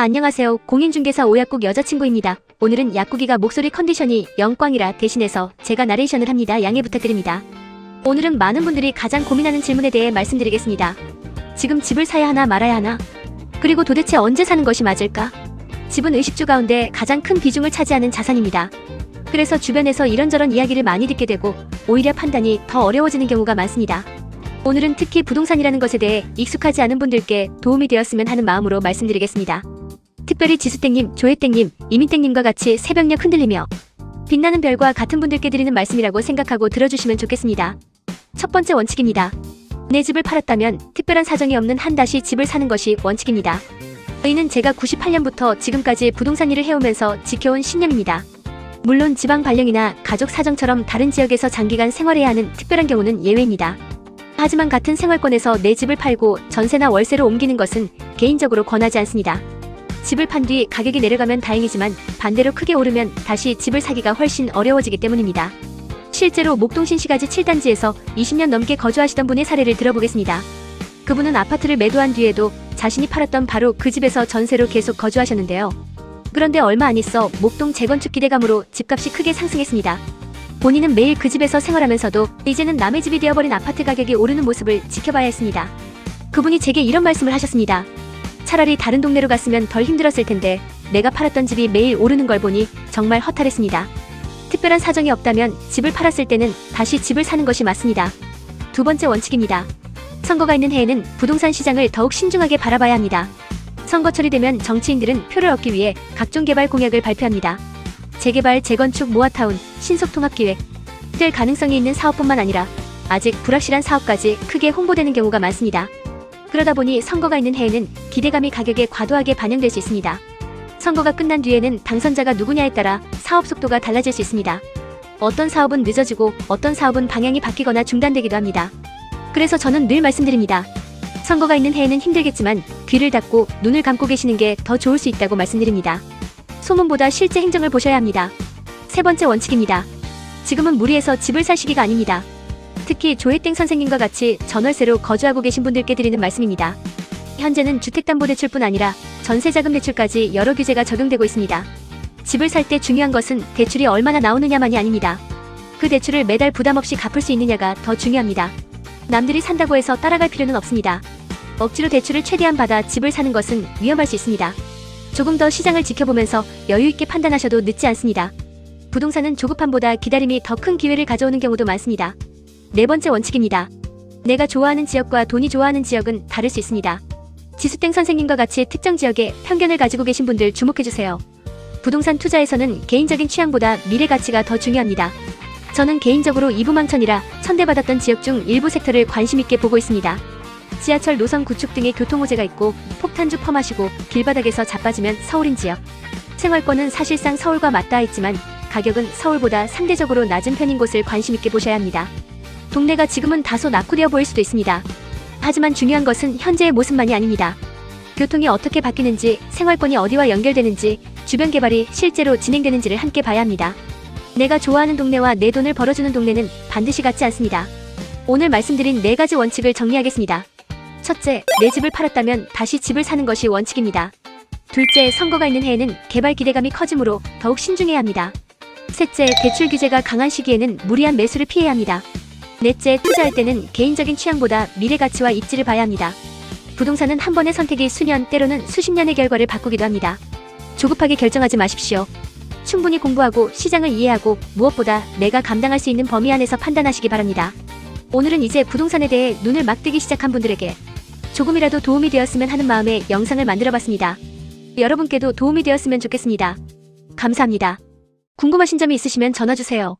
안녕하세요. 공인중개사 오약국 여자친구입니다. 오늘은 약국이가 목소리 컨디션이 영광이라 대신해서 제가 나레이션을 합니다. 양해 부탁드립니다. 오늘은 많은 분들이 가장 고민하는 질문에 대해 말씀드리겠습니다. 지금 집을 사야 하나 말아야 하나? 그리고 도대체 언제 사는 것이 맞을까? 집은 의식주 가운데 가장 큰 비중을 차지하는 자산입니다. 그래서 주변에서 이런저런 이야기를 많이 듣게 되고 오히려 판단이 더 어려워지는 경우가 많습니다. 오늘은 특히 부동산이라는 것에 대해 익숙하지 않은 분들께 도움이 되었으면 하는 마음으로 말씀드리겠습니다. 특별히 지수땡님, 조혜땡님, 이민땡님과 같이 새벽녘 흔들리며 빛나는 별과 같은 분들께 드리는 말씀이라고 생각하고 들어주시면 좋겠습니다. 첫 번째 원칙입니다. 내 집을 팔았다면 특별한 사정이 없는 한 다시 집을 사는 것이 원칙입니다. 이는 제가 98년부터 지금까지 부동산 일을 해오면서 지켜온 신념입니다. 물론 지방 발령이나 가족 사정처럼 다른 지역에서 장기간 생활해야 하는 특별한 경우는 예외입니다. 하지만 같은 생활권에서 내 집을 팔고 전세나 월세로 옮기는 것은 개인적으로 권하지 않습니다. 집을 판 뒤 가격이 내려가면 다행이지만 반대로 크게 오르면 다시 집을 사기가 훨씬 어려워지기 때문입니다. 실제로 목동 신시가지 7단지에서 20년 넘게 거주하시던 분의 사례를 들어보겠습니다. 그분은 아파트를 매도한 뒤에도 자신이 팔았던 바로 그 집에서 전세로 계속 거주하셨는데요. 그런데 얼마 안 있어 목동 재건축 기대감으로 집값이 크게 상승했습니다. 본인은 매일 그 집에서 생활하면서도 이제는 남의 집이 되어버린 아파트 가격이 오르는 모습을 지켜봐야 했습니다. 그분이 제게 이런 말씀을 하셨습니다. 차라리 다른 동네로 갔으면 덜 힘들었을 텐데 내가 팔았던 집이 매일 오르는 걸 보니 정말 허탈했습니다. 특별한 사정이 없다면 집을 팔았을 때는 다시 집을 사는 것이 맞습니다. 두 번째 원칙입니다. 선거가 있는 해에는 부동산 시장을 더욱 신중하게 바라봐야 합니다. 선거철이 되면 정치인들은 표를 얻기 위해 각종 개발 공약을 발표합니다. 재개발, 재건축, 모아타운, 신속통합기획 될 가능성이 있는 사업뿐만 아니라 아직 불확실한 사업까지 크게 홍보되는 경우가 많습니다. 그러다 보니 선거가 있는 해에는 기대감이 가격에 과도하게 반영될 수 있습니다. 선거가 끝난 뒤에는 당선자가 누구냐에 따라 사업 속도가 달라질 수 있습니다. 어떤 사업은 늦어지고 어떤 사업은 방향이 바뀌거나 중단되기도 합니다. 그래서 저는 늘 말씀드립니다. 선거가 있는 해에는 힘들겠지만 귀를 닫고 눈을 감고 계시는 게 더 좋을 수 있다고 말씀드립니다. 소문보다 실제 행정을 보셔야 합니다. 세 번째 원칙입니다. 지금은 무리해서 집을 살 시기가 아닙니다. 특히 조혜땡 선생님과 같이 전월세로 거주하고 계신 분들께 드리는 말씀입니다. 현재는 주택담보대출뿐 아니라 전세자금 대출까지 여러 규제가 적용되고 있습니다. 집을 살 때 중요한 것은 대출이 얼마나 나오느냐만이 아닙니다. 그 대출을 매달 부담없이 갚을 수 있느냐가 더 중요합니다. 남들이 산다고 해서 따라갈 필요는 없습니다. 억지로 대출을 최대한 받아 집을 사는 것은 위험할 수 있습니다. 조금 더 시장을 지켜보면서 여유있게 판단하셔도 늦지 않습니다. 부동산은 조급함보다 기다림이 더 큰 기회를 가져오는 경우도 많습니다. 네 번째 원칙입니다. 내가 좋아하는 지역과 돈이 좋아하는 지역은 다를 수 있습니다. 지수땡 선생님과 같이 특정 지역에 편견을 가지고 계신 분들 주목해주세요. 부동산 투자에서는 개인적인 취향보다 미래 가치가 더 중요합니다. 저는 개인적으로 이부망천이라 천대받았던 지역 중 일부 섹터를 관심있게 보고 있습니다. 지하철 노선 구축 등의 교통호재가 있고 폭탄주 펌하시고 길바닥에서 자빠지면 서울인 지역. 생활권은 사실상 서울과 맞닿아 있지만 가격은 서울보다 상대적으로 낮은 편인 곳을 관심있게 보셔야 합니다. 동네가 지금은 다소 낙후되어 보일 수도 있습니다. 하지만 중요한 것은 현재의 모습만이 아닙니다. 교통이 어떻게 바뀌는지, 생활권이 어디와 연결되는지, 주변 개발이 실제로 진행되는지를 함께 봐야 합니다. 내가 좋아하는 동네와 내 돈을 벌어주는 동네는 반드시 같지 않습니다. 오늘 말씀드린 4가지 원칙을 정리하겠습니다. 첫째, 내 집을 팔았다면 다시 집을 사는 것이 원칙입니다. 둘째, 선거가 있는 해에는 개발 기대감이 커지므로 더욱 신중해야 합니다. 셋째, 대출 규제가 강한 시기에는 무리한 매수를 피해야 합니다. 넷째, 투자할 때는 개인적인 취향보다 미래 가치와 입지를 봐야 합니다. 부동산은 한 번의 선택이 수년, 때로는 수십 년의 결과를 바꾸기도 합니다. 조급하게 결정하지 마십시오. 충분히 공부하고 시장을 이해하고 무엇보다 내가 감당할 수 있는 범위 안에서 판단하시기 바랍니다. 오늘은 이제 부동산에 대해 눈을 막 뜨기 시작한 분들에게 조금이라도 도움이 되었으면 하는 마음에 영상을 만들어봤습니다. 여러분께도 도움이 되었으면 좋겠습니다. 감사합니다. 궁금하신 점이 있으시면 전화주세요.